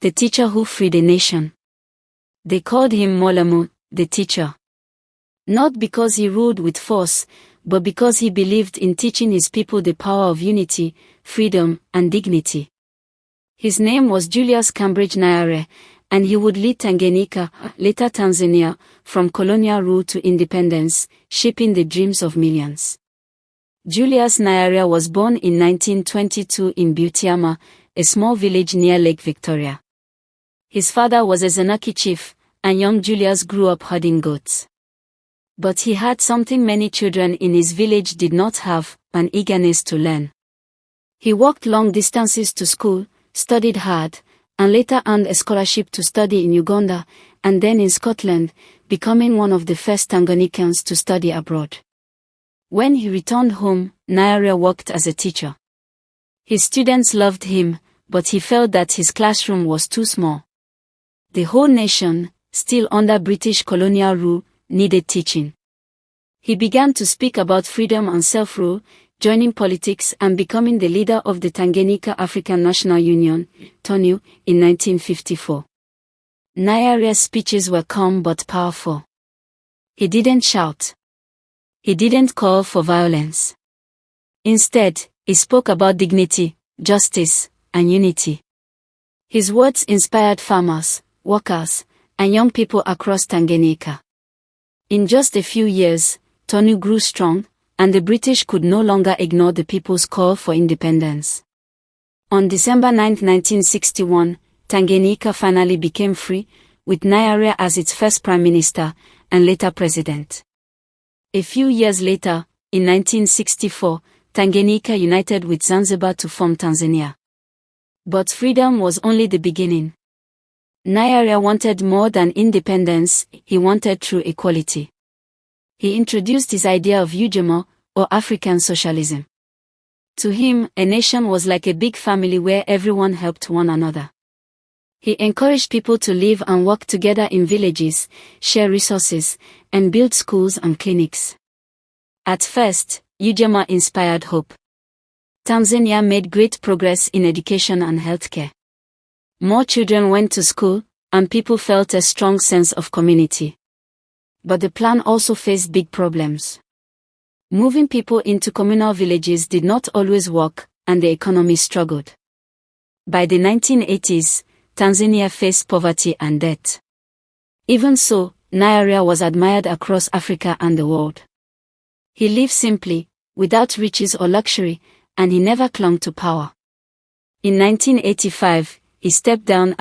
the teacher who freed a nation. They called him Mwalimu, the teacher. Not because he ruled with force, but because he believed in teaching his people the power of unity, freedom, and dignity. His name was Julius Kambarage Nyerere, and he would lead Tanganyika, later Tanzania, from colonial rule to independence, shaping the dreams of millions. Julius Nyerere was born in 1922 in Ujamaa, a small village near Lake Victoria. His father was a Zanaki chief, and young Julius grew up herding goats. But he had something many children in his village did not have, an eagerness to learn. He walked long distances to school, studied hard, and later earned a scholarship to study in Uganda, and then in Scotland, becoming one of the first Tanganyikans to study abroad. When he returned home, Nyerere worked as a teacher. His students loved him, but he felt that his classroom was too small. The whole nation, still under British colonial rule, needed teaching. He began to speak about freedom and self-rule, joining politics and becoming the leader of the Tanganyika African National Union, TANU, in 1954. Nyerere's speeches were calm but powerful. He didn't shout. He didn't call for violence. Instead, he spoke about dignity, justice, and unity. His words inspired farmers, workers, and young people across Tanganyika. In just a few years, TANU grew strong, and the British could no longer ignore the people's call for independence. On December 9, 1961, Tanganyika finally became free, with Nyerere as its first prime minister, and later president. A few years later, in 1964, Tanganyika united with Zanzibar to form Tanzania. But freedom was only the beginning. Nyerere wanted more than independence, he wanted true equality. He introduced his idea of Ujamaa, or African socialism. To him, a nation was like a big family where everyone helped one another. He encouraged people to live and work together in villages, share resources, and build schools and clinics. At first, Ujamaa inspired hope. Tanzania made great progress in education and healthcare. More children went to school, and people felt a strong sense of community. But the plan also faced big problems. Moving people into communal villages did not always work, and the economy struggled. By the 1980s, Tanzania faced poverty and debt. Even so, Nyerere was admired across Africa and the world. He lived simply, without riches or luxury, and he never clung to power. In 1985, he stepped down